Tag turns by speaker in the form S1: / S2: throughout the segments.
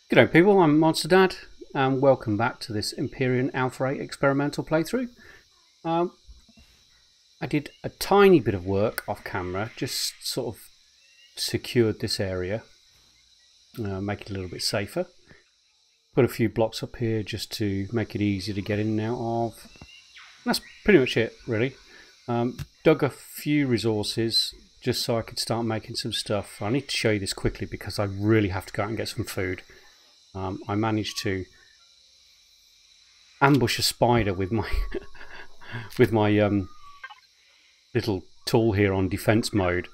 S1: G'day people, I'm Monster Dad and welcome back to this Empyrion Alpha 8 experimental playthrough. I did a tiny bit of work off camera, just sort of secured this area, make it a little bit safer. Put a few blocks up here just to make it easier to get in and out of. That's pretty much it really. Dug a few resources just so I could start making some stuff. I need to show you this quickly because I really have to go out and get some food. I managed to ambush a spider with my with my little tool here on defense mode,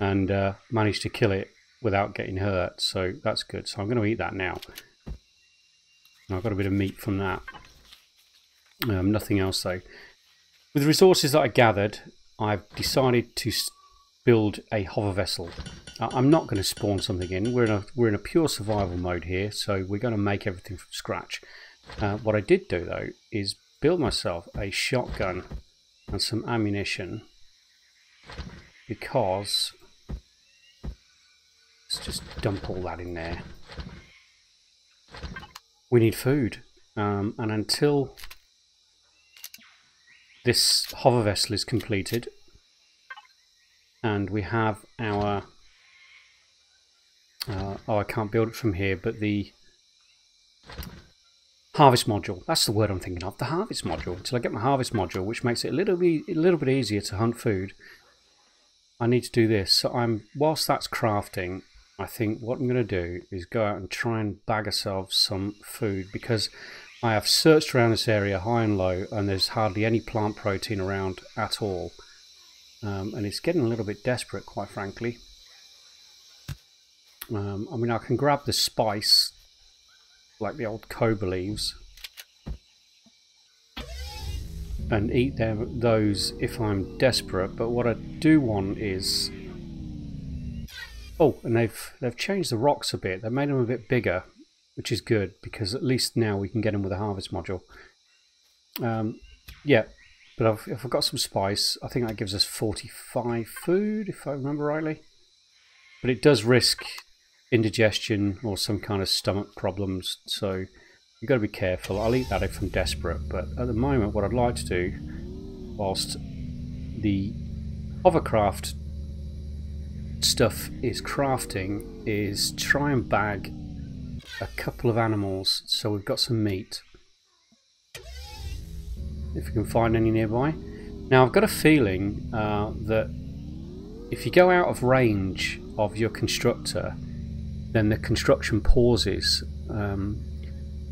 S1: and managed to kill it without getting hurt. So that's good. So I'm going to eat that now. And I've got a bit of meat from that. Nothing else though. With the resources that I gathered, I've decided to build a hover vessel. I'm not going to spawn something in. We're in a pure survival mode here, so we're going to make everything from scratch. What I did do though is build myself a shotgun and some ammunition, because let's just dump all that in there. We need food, and until this hover vessel is completed and we have our oh, I can't build it from here, but the harvest module, that's the word I'm thinking of, the harvest module. Until I get my harvest module, which makes it a little bit easier to hunt food, I need to do this. So whilst that's crafting, I think what I'm going to do is go out and try and bag ourselves some food, because I have searched around this area high and low and there's hardly any plant protein around at all, and it's getting a little bit desperate, quite frankly. I mean, I can grab the spice, like the old cobra leaves, and eat those if I'm desperate. But what I do want is, oh, and they've changed the rocks a bit. They've made them a bit bigger, which is good, because at least now we can get them with a harvest module. Yeah, but if I've got some spice, I think that gives us 45 food, if I remember rightly. But it does risk indigestion or some kind of stomach problems, so you've got to be careful. I'll eat that if I'm desperate, but at the moment what I'd like to do, whilst the hovercraft stuff is crafting, is try and bag a couple of animals so we've got some meat, if we can find any nearby. Now I've got a feeling that if you go out of range of your constructor, then the construction pauses.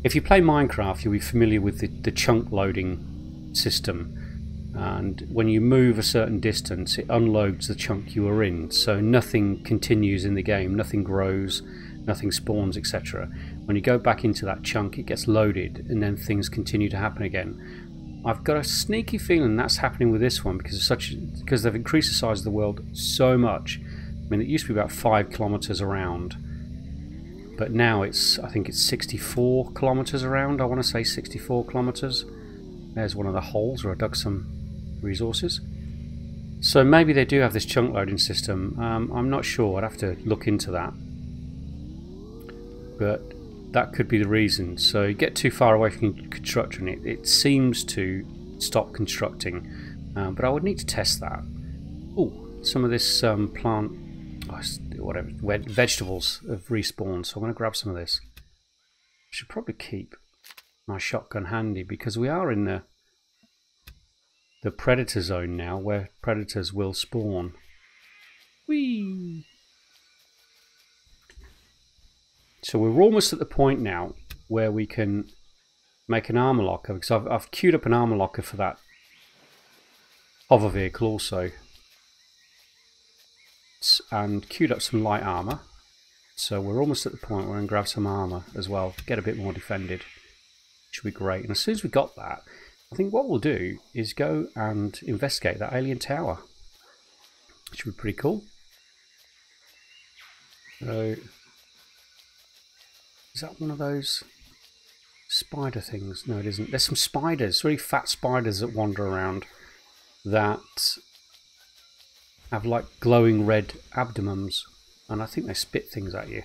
S1: If you play Minecraft, you'll be familiar with the chunk loading system, and when you move a certain distance it unloads the chunk you were in, so nothing continues in the game, nothing grows, nothing spawns, etc. When you go back into that chunk it gets loaded and then things continue to happen again. I've got a sneaky feeling that's happening with this one, because they've increased the size of the world so much. I mean, it used to be about 5 kilometers around, but now I think it's 64 kilometers around. I want to say 64 kilometers. There's one of the holes where I dug some resources. So maybe they do have this chunk loading system. I'm not sure. I'd have to look into that. But that could be the reason. So you get too far away from construction, it seems to stop constructing. But I would need to test that. Oh, some of this plant, whatever, vegetables have respawned, so I'm going to grab some of this. I should probably keep my shotgun handy, because we are in the predator zone now, where predators will spawn. Whee! So we're almost at the point now where we can make an armor locker, because I've queued up an armor locker for that hover vehicle also, and queued up some light armor. So we're almost at the point where I can grab some armor as well, get a bit more defended. Should be great. And as soon as we got that, I think what we'll do is go and investigate that alien tower. Should be pretty cool. So, is that one of those spider things? No, it isn't. There's some spiders, really fat spiders that wander around that have like glowing red abdomens, and I think they spit things at you.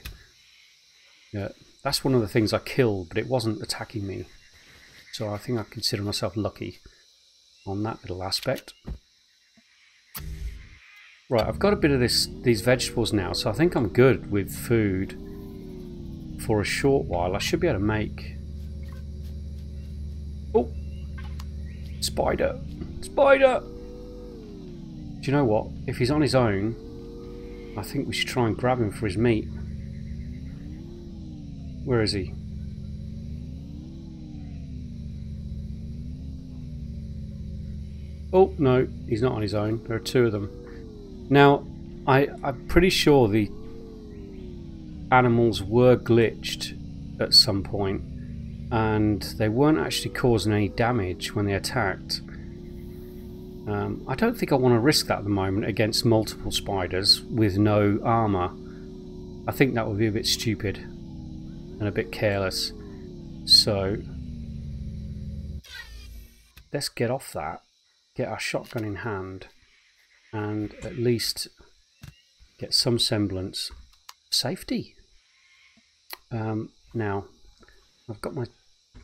S1: Yeah, That's one of the things I killed, but it wasn't attacking me. So I think I consider myself lucky on that little aspect. Right, I've got a bit of these vegetables now, so I think I'm good with food for a short while. I should be able to make... Oh! Spider! Spider! Do you know what? If he's on his own, I think we should try and grab him for his meat. Where is he? Oh, no, he's not on his own. There are two of them. Now, I'm pretty sure the animals were glitched at some point, and they weren't actually causing any damage when they attacked. I don't think I want to risk that at the moment against multiple spiders with no armour. I think that would be a bit stupid and a bit careless. So let's get off that, get our shotgun in hand, and at least get some semblance of safety. Now, I've got my...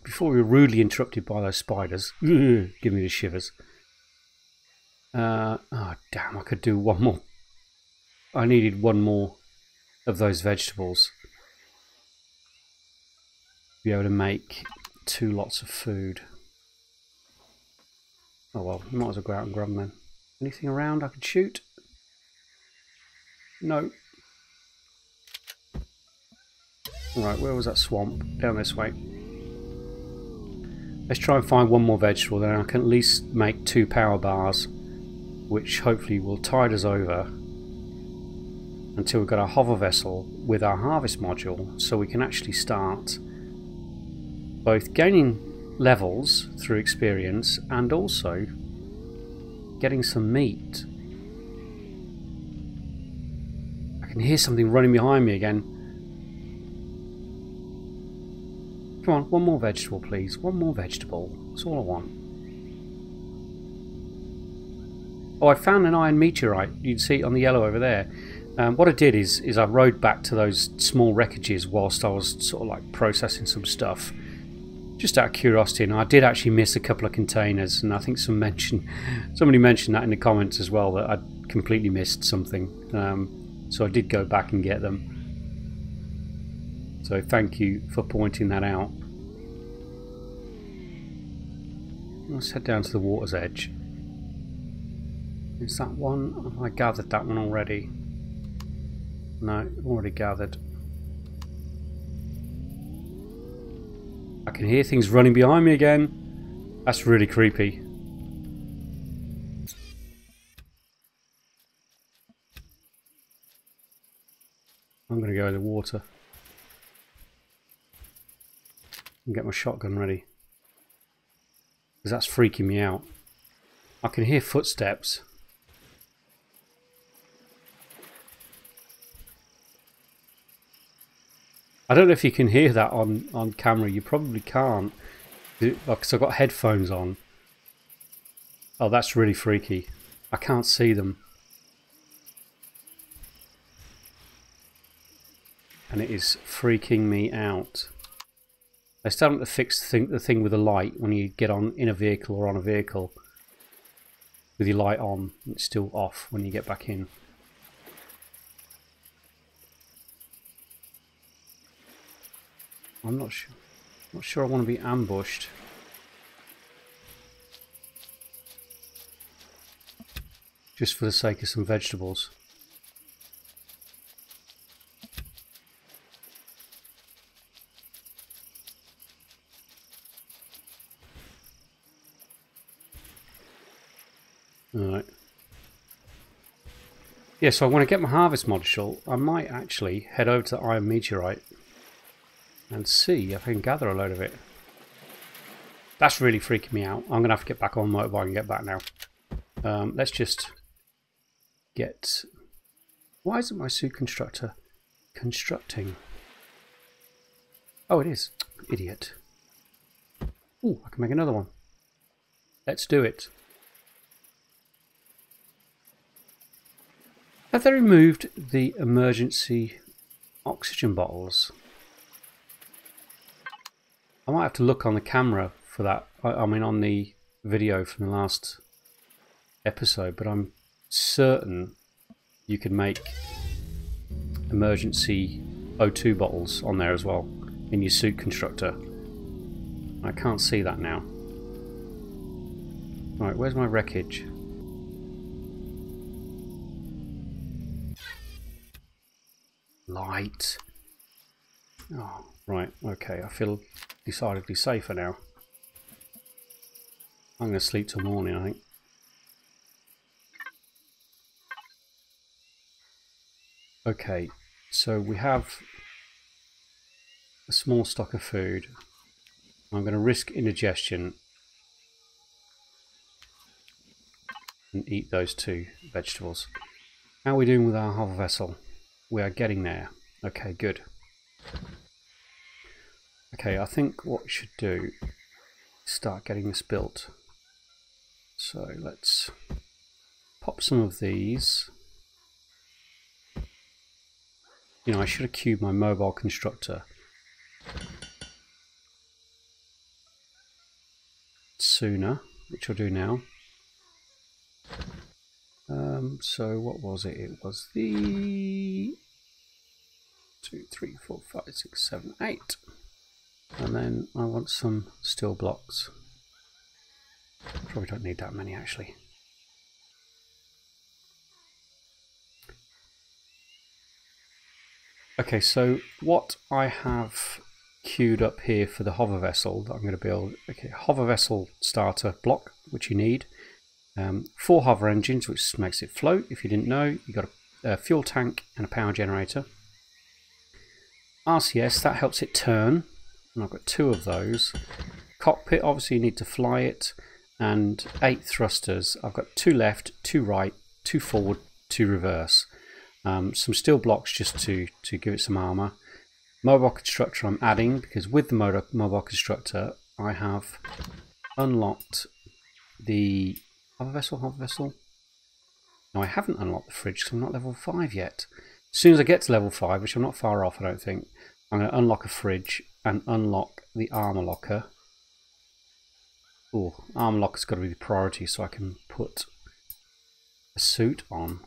S1: Before we were rudely interrupted by those spiders, give me the shivers. Oh damn, I could do one more. I needed one more of those vegetables to be able to make 2 lots of food. Oh well, might as well go out and grab them then. Anything around I could shoot? No. Right, where was that swamp? Down this way. Let's try and find one more vegetable, then I can at least make 2 power bars, which hopefully will tide us over until we've got our hover vessel with our harvest module, so we can actually start both gaining levels through experience and also getting some meat. I can hear something running behind me again. Come on, one more vegetable please, one more vegetable, that's all I want. Oh, I found an iron meteorite. You can see it on the yellow over there. What I did is I rode back to those small wreckages whilst I was sort of like processing some stuff, just out of curiosity. And I did actually miss a couple of containers, and I think somebody mentioned that in the comments as well, that I'd completely missed something. So I did go back and get them. So thank you for pointing that out. Let's head down to the water's edge. Is that one? Have I gathered that one already? No, already gathered. I can hear things running behind me again. That's really creepy. I'm going to go in the water and get my shotgun ready, because that's freaking me out. I can hear footsteps. I don't know if you can hear that on camera. You probably can't, because I've got headphones on. Oh, that's really freaky. I can't see them. And it is freaking me out. They still haven't fixed the thing with the light when you get on in a vehicle or on a vehicle. With your light on, it's still off when you get back in. I'm not sure I want to be ambushed. Just for the sake of some vegetables. Alright. Yeah, so I want to get my harvest module. I might actually head over to the iron meteorite and see if I can gather a load of it. That's really freaking me out. I'm going to have to get back on motorbike and get back now. Let's just get... Why isn't my suit constructor constructing? Oh, it is. Idiot. Oh, I can make another one. Let's do it. Have they removed the emergency oxygen bottles? I might have to look on the camera for that. I mean on the video from the last episode, but I'm certain you can make emergency O2 bottles on there as well in your suit constructor. I can't see that now. Right, where's my wreckage? Light. Oh, right, okay, I feel decidedly safer now. I'm going to sleep till morning, I think. Okay, so we have a small stock of food. I'm going to risk indigestion and eat those 2 vegetables. How are we doing with our hover vessel? We are getting there. Okay, good. Okay, I think what we should do is start getting this built. So let's pop some of these. You know, I should have queued my mobile constructor sooner, which I'll do now. So what was it? It was the 2, 3, 4, 5, 6, 7, 8. And then I want some steel blocks. Probably don't need that many actually. Okay, so what I have queued up here for the hover vessel that I'm going to build. Okay, hover vessel starter block, which you need. 4 hover engines, which makes it float. If you didn't know, you've got a fuel tank and a power generator. RCS, that helps it turn, and I've got 2 of those. Cockpit, obviously you need to fly it, and 8 thrusters. I've got 2 left, 2 right, 2 forward, 2 reverse. Some steel blocks just to give it some armour. Mobile constructor I'm adding, because with the mobile constructor I have unlocked the hover vessel. No, I haven't unlocked the fridge because I'm not level 5 yet. As soon as I get to level 5, which I'm not far off I don't think, I'm going to unlock a fridge and unlock the armour locker. Oh, armour locker's got to be the priority so I can put a suit on.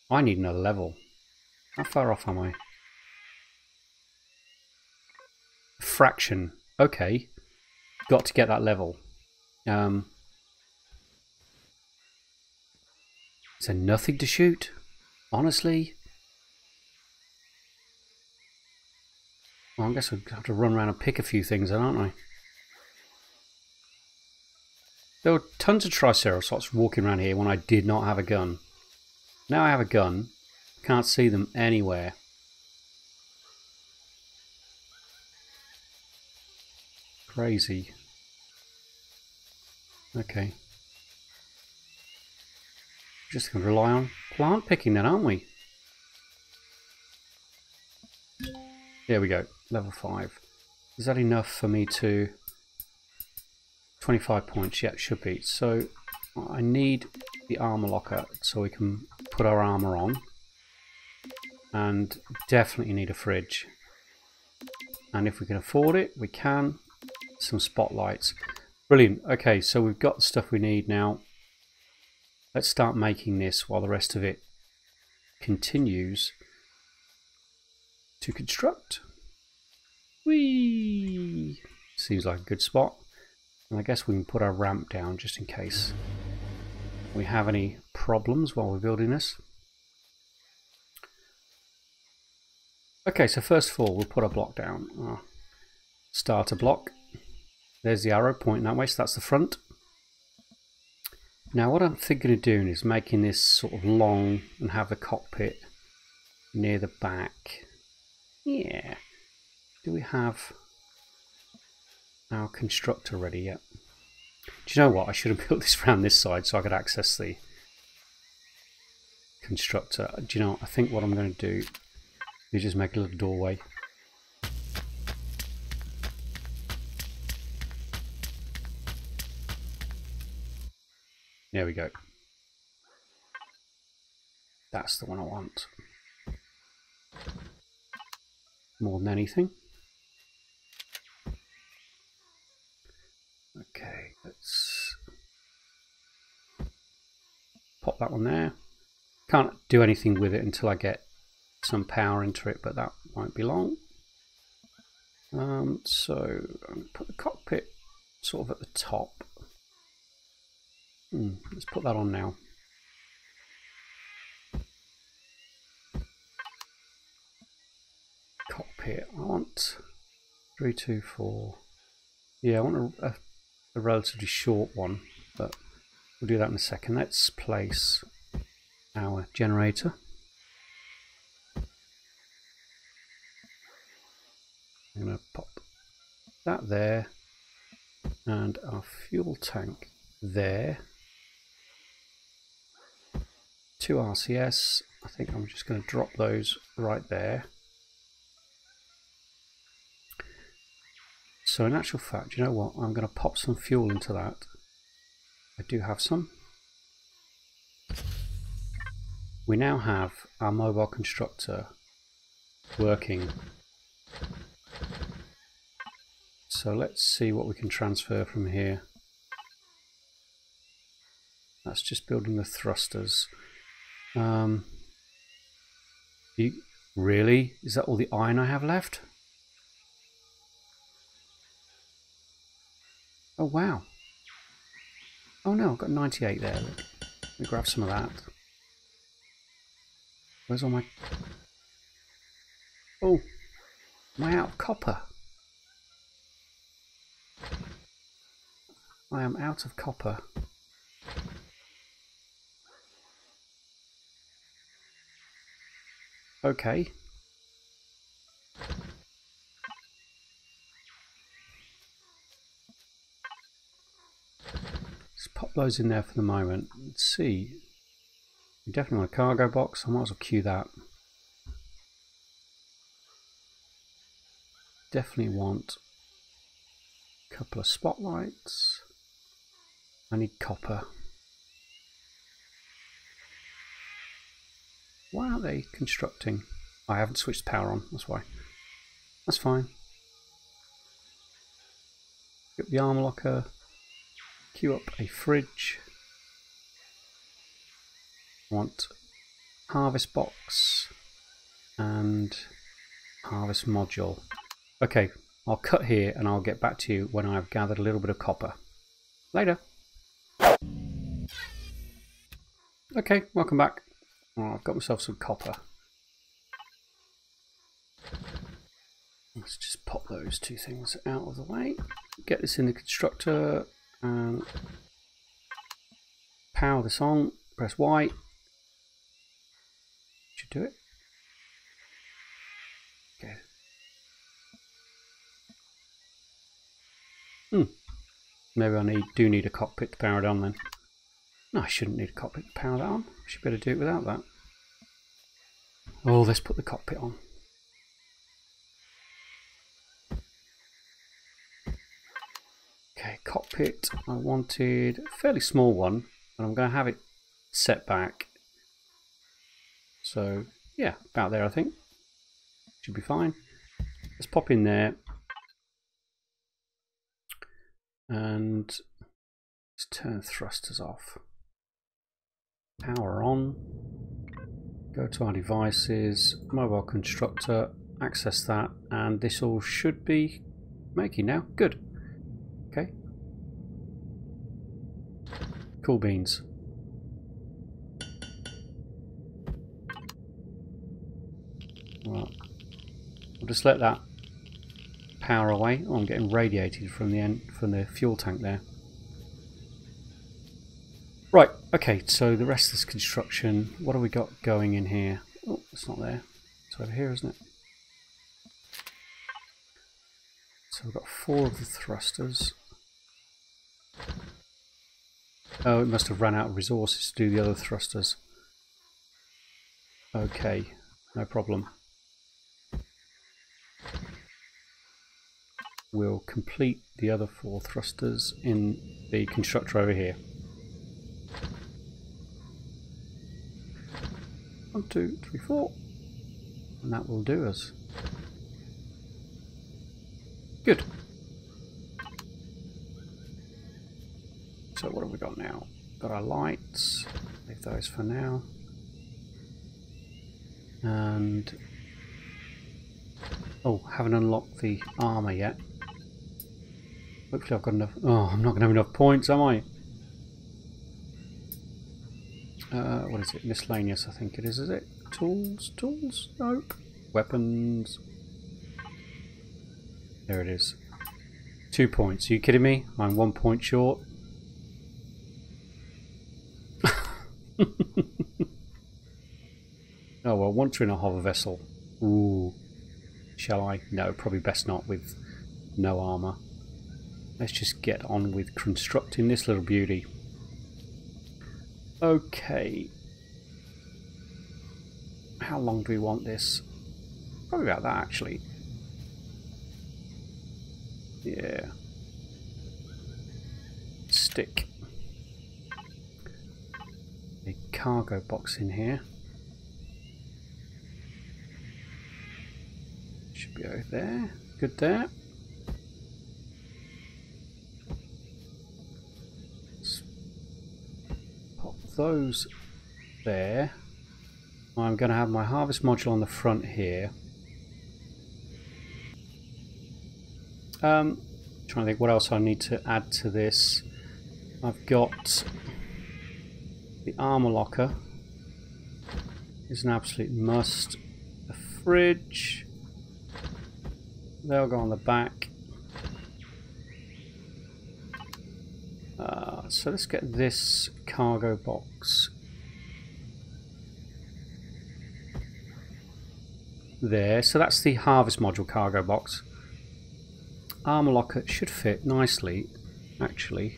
S1: I need another level. How far off am I? Fraction. Okay. Got to get that level. Is there nothing to shoot? Honestly? Well, I guess I'll have to run around and pick a few things then, aren't I? There were tons of triceratops walking around here when I did not have a gun. Now I have a gun. Can't see them anywhere. Crazy. Okay. Just going to rely on plant picking then, aren't we? There we go. Level 5. Is that enough for me to... 25 points, yeah, it should be. So I need the armor locker so we can put our armor on. And definitely need a fridge. And if we can afford it, we can. Some spotlights. Brilliant. Okay, so we've got the stuff we need now. Let's start making this while the rest of it continues to construct. Whee! Seems like a good spot. And I guess we can put our ramp down just in case we have any problems while we're building this. Okay, so first of all, we'll put a block down. Starter block. There's the arrow pointing that way, so that's the front. Now what I'm thinking of doing is making this sort of long and have the cockpit near the back. Yeah. Do we have our constructor ready yet? Do you know what? I should have built this around this side so I could access the constructor. Do you know what? I think what I'm going to do is just make a little doorway. There we go. That's the one I want. More than anything. that one there. Can't do anything with it until I get some power into it, but that won't be long. So I'm going to put the cockpit sort of at the top. Let's put that on now. Cockpit, I want 3, 2, 4. Yeah, I want a relatively short one, but we'll do that in a second. Let's place our generator. I'm going to pop that there and our fuel tank there. 2 RCS. I think I'm just going to drop those right there. So in actual fact, you know what? I'm going to pop some fuel into that. I do have some. We now have our mobile constructor working. So let's see what we can transfer from here. That's just building the thrusters. Really? Is that all the iron I have left? Oh wow. Oh no, I've got 98 there. Let me grab some of that. Where's all my... Oh, am I out of copper? I am out of copper. Okay. Let's pop those in there for the moment. Let's see. We definitely want a cargo box. I might as well queue that. Definitely want a couple of spotlights. I need copper. Why aren't they constructing? I haven't switched power on, that's why. That's fine. Get the armor locker. Queue up a fridge. Want harvest box and harvest module. Okay, I'll cut here and I'll get back to you when I've gathered a little bit of copper. Later. Okay, welcome back. Oh, I've got myself some copper. Let's just pop those two things out of the way. Get this in the constructor and power this on. Press Y. Should do it. Okay. Maybe I do need a cockpit to power it on then. No, I shouldn't need a cockpit to power that on. I should better do it without that. Oh, let's put the cockpit on. Okay, cockpit. I wanted a fairly small one, and I'm going to have it set back. So, yeah, about there I think. Should be fine. Let's pop in there. And let's turn thrusters off. Power on. Go to our devices, mobile constructor, access that, and this all should be making now. Good. Okay. Cool beans. Right. I'll just let that power away. Oh, I'm getting radiated from the fuel tank there. Right, okay, so the rest of this construction, what have we got going in here? Oh, it's not there. It's over here, isn't it? So we've got 4 of the thrusters. Oh, it must have run out of resources to do the other thrusters. Okay, no problem. We'll complete the other 4 thrusters in the constructor over here. 1, 2, 3, 4, and that will do us. Good. So what have we got now? Got our lights. Leave those for now. And oh, haven't unlocked the armour yet. Hopefully I've got enough. Oh, I'm not going to have enough points, am I? What is it? Miscellaneous, I think it is it? Tools? Tools? Nope. Weapons. There it is. 2 points. Are you kidding me? I'm 1 point short. Oh well, once we're in a hover vessel. Ooh. Shall I? No, probably best not with no armour. Let's just get on with constructing this little beauty. Okay. How long do we want this? Probably about that actually. Yeah. Stick a cargo box in here. Should be over there. Good there. Let's pop those there. I'm going to have my harvest module on the front here. Trying to think what else I need to add to this. I've got the armor locker is an absolute must. The fridge, they'll go on the back. So let's get this cargo box there. So that's the harvest module cargo box. Armor locker should fit nicely, actually.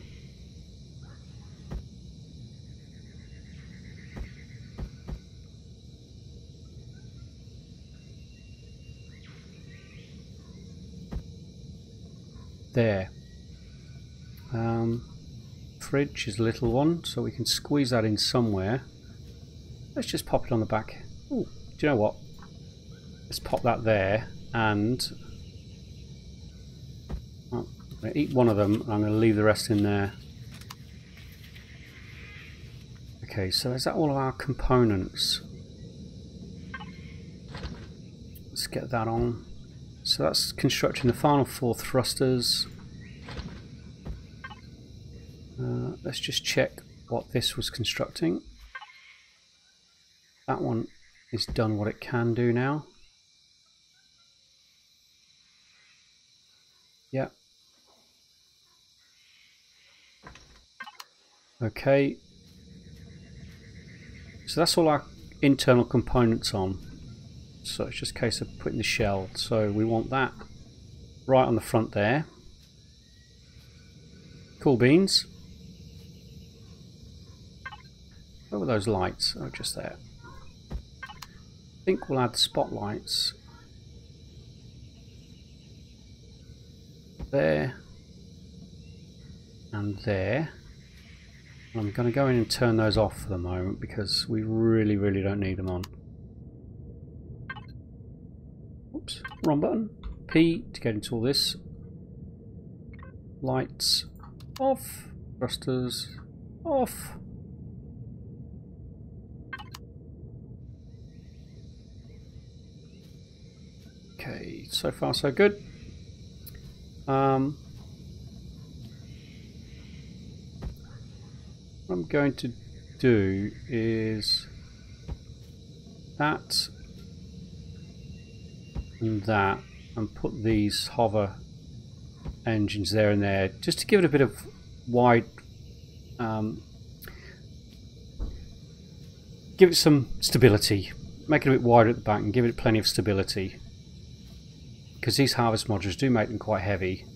S1: There. Fridge is a little one, so we can squeeze that in somewhere. Let's just pop it on the back. Ooh, do you know what? Let's pop that there, and I'm going to eat one of them, and I'm going to leave the rest in there. Okay, so is that all of our components? Let's get that on. So that's constructing the final 4 thrusters. Let's just check what this was constructing. That one is done what it can do now. Yeah. Okay. So that's all our internal components on. So it's just a case of putting the shell. So we want that right on the front there. Cool beans. Where were those lights? Oh, just there. I think we'll add spotlights there and there. I'm going to go in and turn those off for the moment because we really don't need them on. Oops, wrong button. P to get into all this. Lights off. Thrusters off. Okay, so far so good. What I'm going to do is that and that, and put these hover engines there and there, just to give it a bit of wide, give it some stability, make it a bit wider at the back and give it plenty of stability, because these harvest modules do make them quite heavy.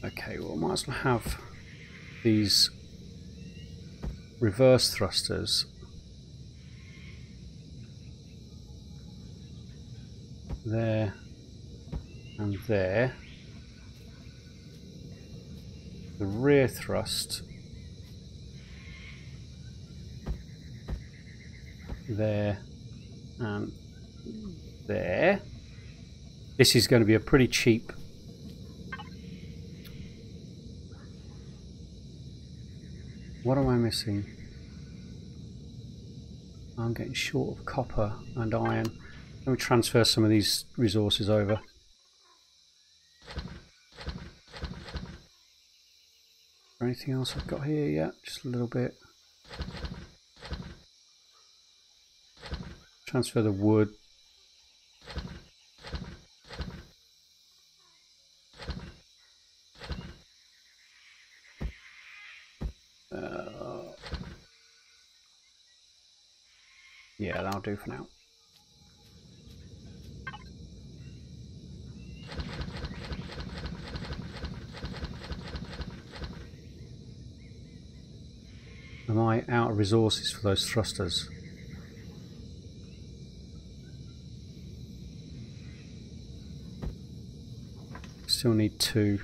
S1: Okay, well, might as well have these reverse thrusters there and there. The rear thrust there and there. This is going to be a pretty cheap what am I I missing? I'm getting short of copper and iron. Let me transfer some of these resources over. Anything else I've got here? Yeah, just a little bit. Transfer the wood. Yeah, that'll do for now. Am I out of resources for those thrusters? Still need 2.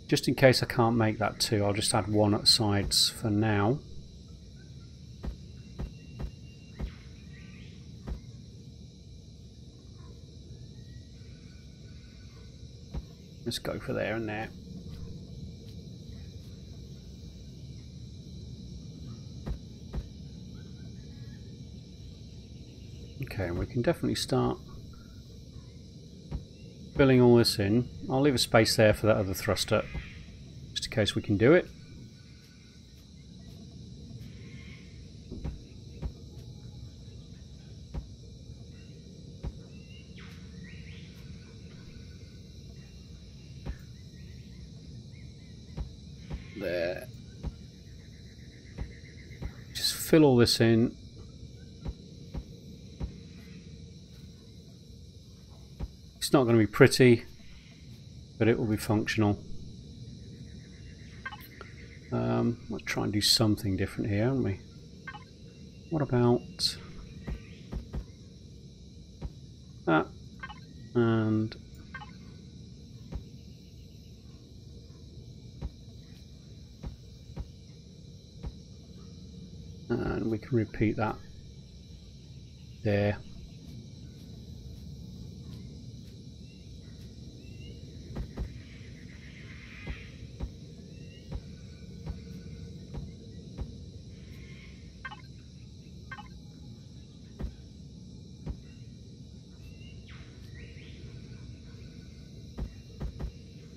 S1: Just in case I can't make that 2, I'll just add 1 at sides for now. Let's go for there and there. Okay, and we can definitely start filling all this in. I'll leave a space there for that other thruster, just in case we can do it. There. Just fill all this in. It's not going to be pretty, but it will be functional. Let's try and do something different here, haven't we? What about that? And we can repeat that there.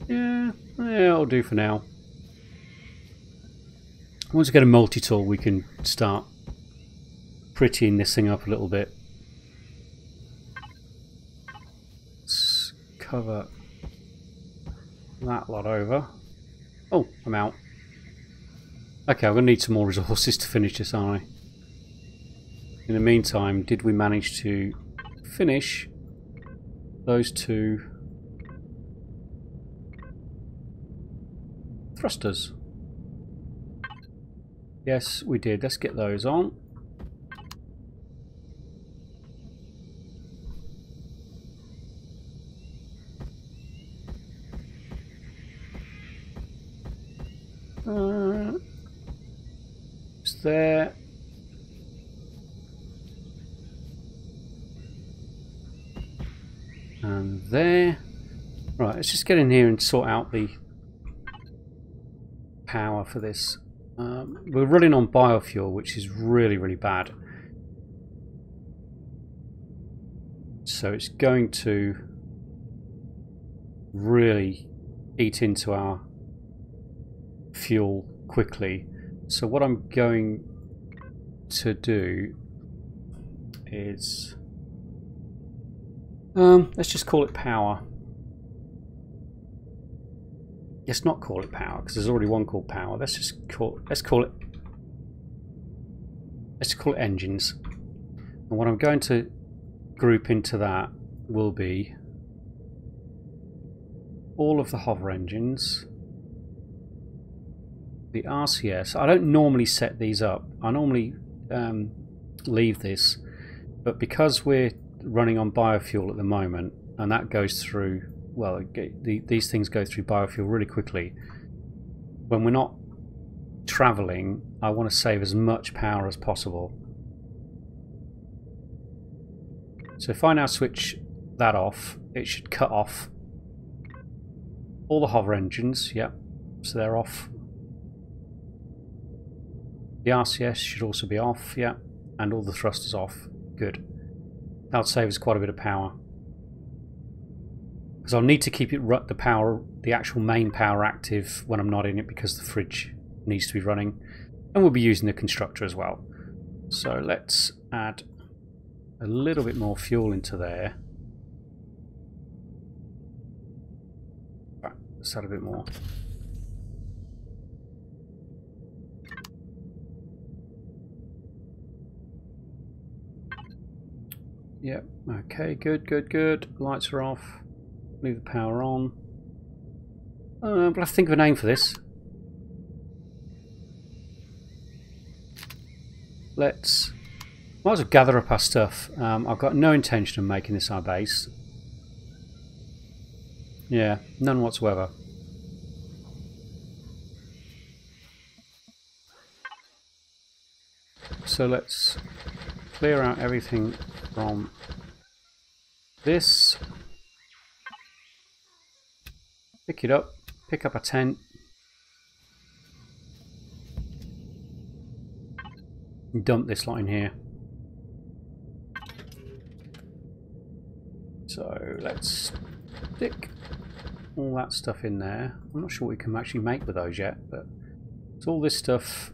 S1: Yeah, it'll do for now. Once we get a multi-tool, we can start prettying this thing up a little bit. Let's cover that lot over. Oh, I'm out. Okay, I'm going to need some more resources to finish this, aren't I? In the meantime, did we manage to finish those 2 thrusters? Yes, we did. Let's get those on. It's there. And there. Right, let's just get in here and sort out the power for this. We're running on biofuel, which is really, really bad. So it's going to really eat into our fuel quickly. So what I'm going to do is let's just call it power. Let's not call it power because there's already one called power. Let's call it engines. And what I'm going to group into that will be all of the hover engines, the RCS. I don't normally set these up. I normally leave this, but because we're running on biofuel at the moment, and that goes through, well, these things go through biofuel really quickly. When we're not traveling, I want to save as much power as possible. So if I now switch that off, it should cut off all the hover engines. Yep, so they're off. The RCS should also be off, yeah, and all the thrusters off. Good. That'll save us quite a bit of power. Because I'll need to keep it the actual main power active when I'm not in it, because the fridge needs to be running. And we'll be using the constructor as well. So let's add a little bit more fuel into there. Right, let's add a bit more. Yep, okay, good. Lights are off. Leave the power on. But I have to think of a name for this. Might as well gather up our stuff. I've got no intention of making this our base. Yeah, none whatsoever. So let's clear out everything from this. Pick it up. Pick up a tent. And dump this lot in here. So let's stick all that stuff in there. I'm not sure what we can actually make with those yet, but it's all this stuff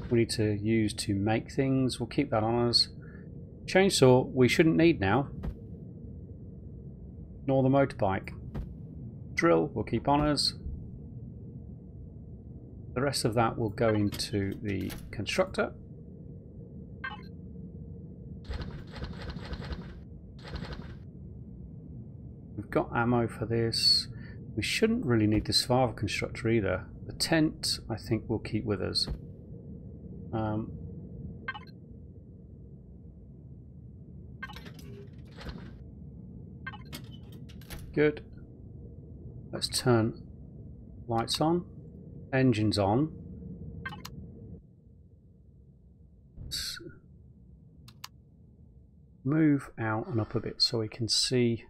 S1: we need to use to make things. We'll keep that on us. Chainsaw we shouldn't need now, nor the motorbike. Drill we'll keep on us. The rest of that will go into the constructor. We've got ammo for this. We shouldn't really need the survival constructor either. The tent I think we'll keep with us. Good. Let's turn lights on, engines on. Let's move out and up a bit so we can see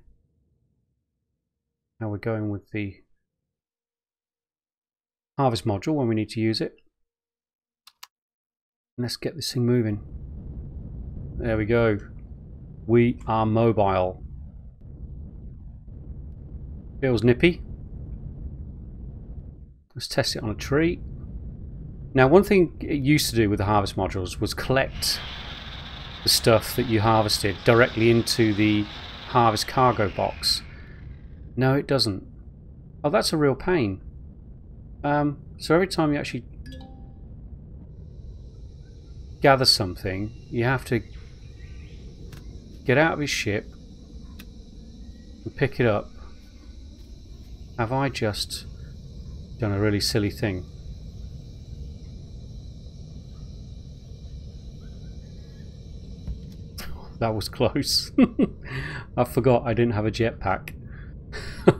S1: how we're going with the harvest module when we need to use it. And let's get this thing moving. There we go. We are mobile. Feels nippy. Let's test it on a tree. Now, one thing it used to do with the harvest modules was collect the stuff that you harvested directly into the harvest cargo box. No, it doesn't. Oh, that's a real pain. So every time you actually gather something, you have to get out of his ship and pick it up. Have I just done a really silly thing? That was close. I forgot I didn't have a jetpack.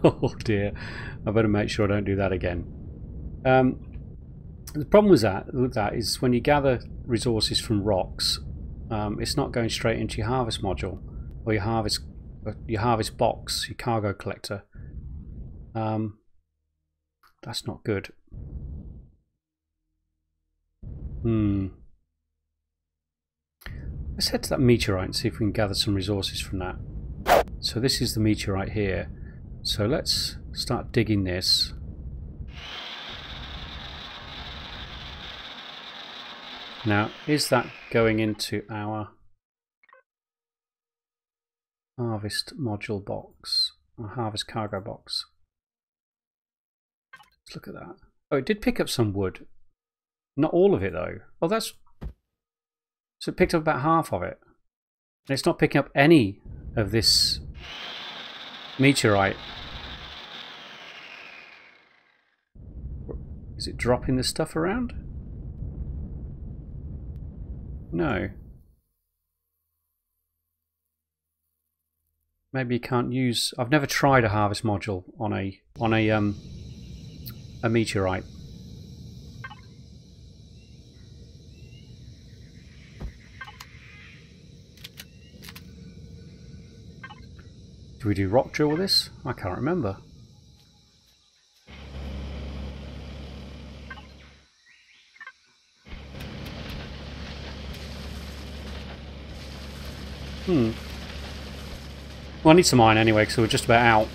S1: Oh dear. I better make sure I don't do that again. The problem with that is when you gather resources from rocks, it's not going straight into your harvest module or your harvest box, your cargo collector. That's not good. Let's head to that meteorite and see if we can gather some resources from that. So this is the meteorite here. So let's start digging this. Now, is that going into our harvest module box, or harvest cargo box? Let's look at that. Oh, it did pick up some wood. Not all of it though. Oh, that's... So it picked up about half of it. And it's not picking up any of this meteorite. Is it dropping the stuff around? No. Maybe you can't use... I've never tried a harvest module on a meteorite. Do we do rock drill with this? I can't remember. Well, I need some iron anyway, because we're just about out.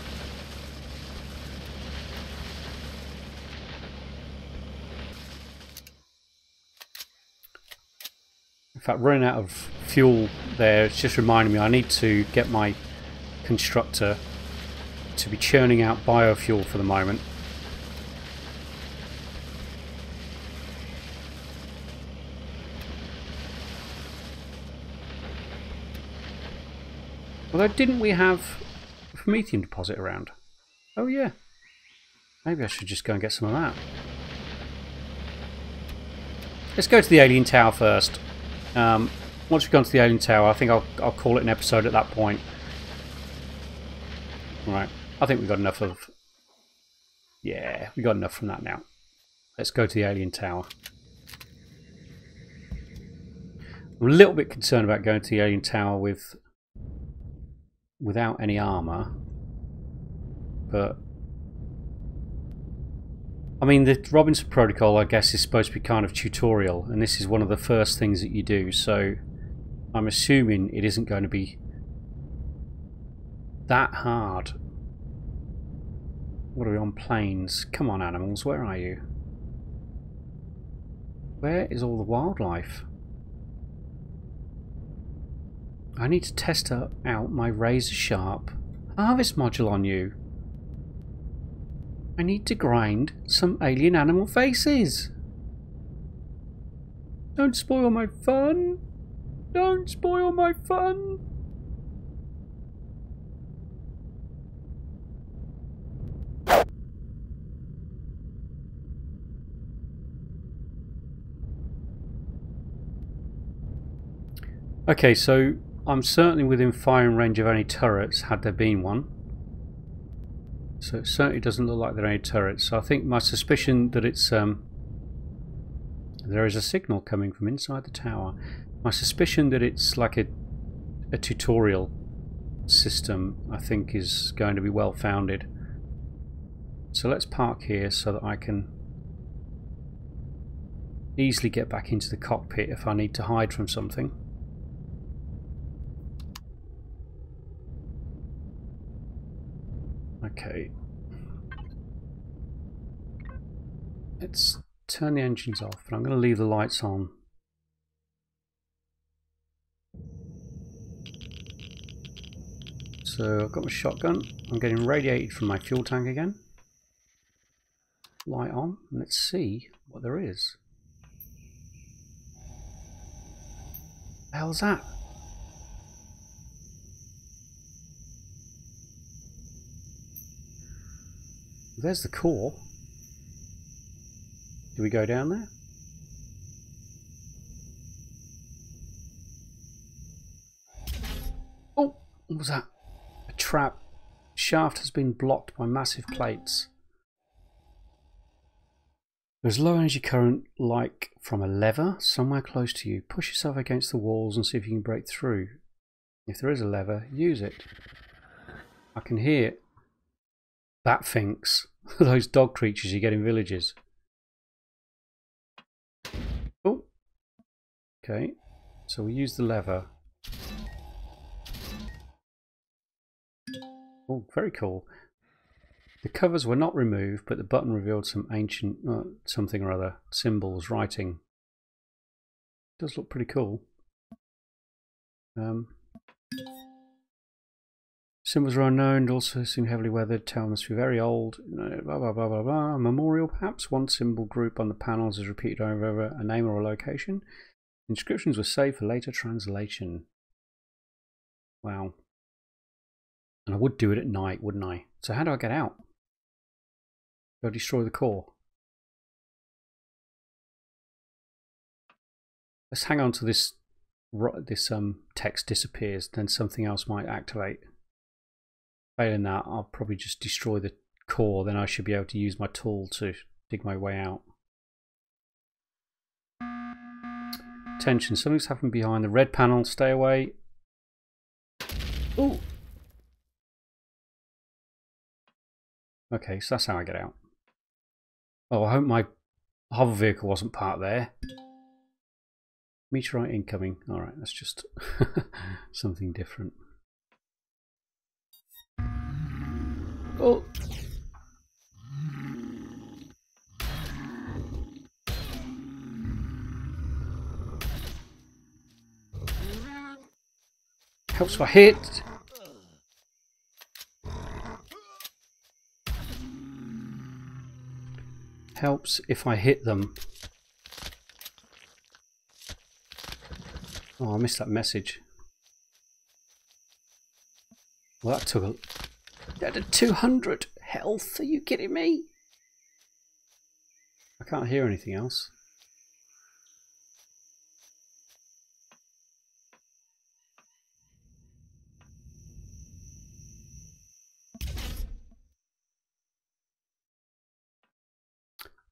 S1: In fact, running out of fuel there, it's just reminding me I need to get my constructor to be churning out biofuel for the moment. Although, didn't we have a Promethean deposit around? Oh yeah. Maybe I should just go and get some of that. Let's go to the alien tower first. Once we've gone to the alien tower, I think I'll call it an episode at that point. Right. I think we've got enough of... Yeah, we got enough from that now. Let's go to the alien tower. I'm a little bit concerned about going to the alien tower without any armour. But... I mean, the Robinson Protocol, I guess, is supposed to be kind of tutorial, and this is one of the first things that you do, so I'm assuming it isn't going to be that hard. What are we on? Planes? Come on, animals, where are you? Where is all the wildlife? I need to test out my razor sharp harvest module on you. I need to grind some alien animal faces. Don't spoil my fun. Don't spoil my fun. Okay, so I'm certainly within firing range of any turrets, had there been one. So it certainly doesn't look like there are any turrets. So I think my suspicion that it's there is a signal coming from inside the tower. My suspicion that it's like a tutorial system, I think, is going to be well founded. So let's park here so that I can easily get back into the cockpit if I need to hide from something. Okay. Let's turn the engines off, but I'm going to leave the lights on. So I've got my shotgun. I'm getting radiated from my fuel tank again. Light on. Let's see what there is. What the hell's that? There's the core. Do we go down there? Oh, what was that? A trap. Shaft has been blocked by massive plates. There's low energy current, like from a lever, somewhere close to you. Push yourself against the walls and see if you can break through. If there is a lever, use it. I can hear bat finks. Those dog creatures you get in villages. Oh. Okay. So we use the lever. Oh, very cool. The covers were not removed, but the button revealed some ancient something or other. Symbols, writing. Does look pretty cool. Symbols are unknown, also seem heavily weathered. Tower must be very old. Blah, blah, blah, blah, blah. A memorial, perhaps. One symbol group on the panels is repeated over and over. A name or a location. Inscriptions were saved for later translation. Wow. And I would do it at night, wouldn't I? So how do I get out? Do I destroy the core? Let's hang on to this text disappears, then something else might activate. Failing that, I'll probably just destroy the core, then I should be able to use my tool to dig my way out. Attention, something's happened behind the red panel, stay away. Ooh! Okay, so that's how I get out. Oh, I hope my hover vehicle wasn't parked there. Meteorite incoming. Alright, that's just something different. Oh! Helps if I hit! Helps if I hit them. Oh, I missed that message. Well, that took a... That had 200 health. Are you kidding me? I can't hear anything else.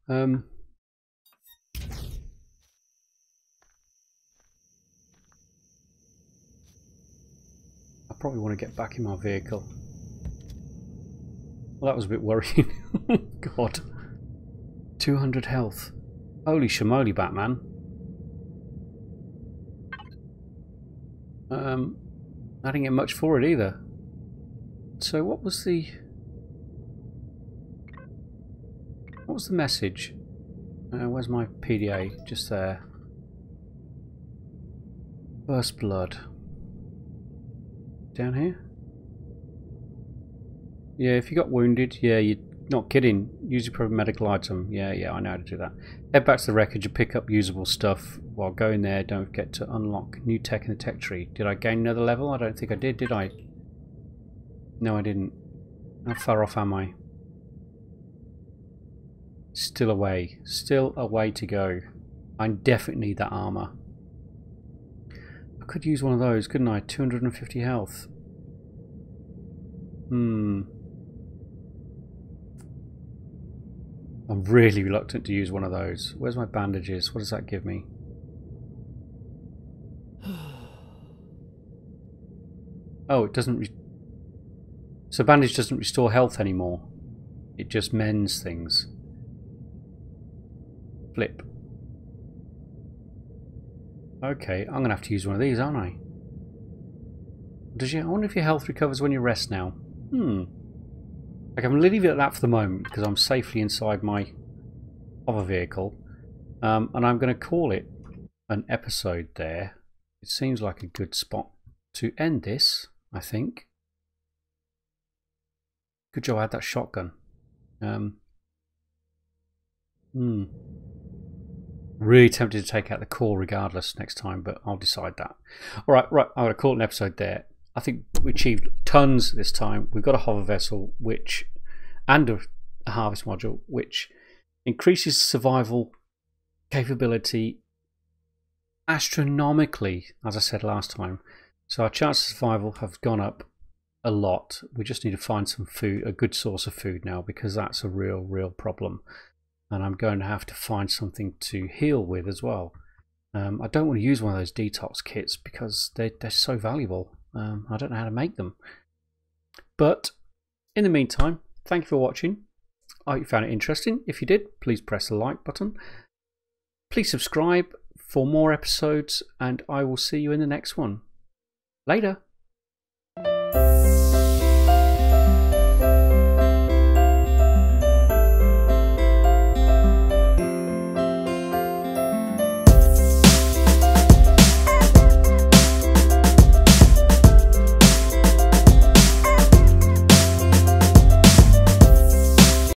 S1: I probably want to get back in my vehicle. Well, that was a bit worrying. God. 200 health. Holy shamoly, Batman. I didn't get much for it either. So what was the message? Where's my PDA? Just there. First blood. Down here? Yeah, if you got wounded, yeah, you're not kidding. Use your medical item. Yeah, I know how to do that. Head back to the wreckage and pick up usable stuff. While going there, don't forget to unlock new tech in the tech tree. Did I gain another level? I don't think I did I? No, I didn't. How far off am I? Still away. Still a way to go. I definitely need that armor. I could use one of those, couldn't I? 250 health. I'm really reluctant to use one of those. Where's my bandages? What does that give me? Oh, it doesn't... So bandage doesn't restore health anymore. It just mends things. Flip. Okay, I'm going to have to use one of these, aren't I? I wonder if your health recovers when you rest now. Like, I'm going to leave it at that for the moment because I'm safely inside my other vehicle. And I'm going to call it an episode there. It seems like a good spot to end this, I think. Good job I had that shotgun. Really tempted to take out the core regardless next time, but I'll decide that. Alright, I'm going to call it an episode there. I think we achieved tons this time. We've got a hover vessel and a harvest module, which increases survival capability astronomically, as I said last time. So our chances of survival have gone up a lot. We just need to find some food, a good source of food now, because that's a real problem. And I'm going to have to find something to heal with as well. I don't want to use one of those detox kits because they're so valuable. I don't know how to make them. But in the meantime, thank you for watching. I hope you found it interesting. If you did, please press the like button. Please subscribe for more episodes, and I will see you in the next one. Later.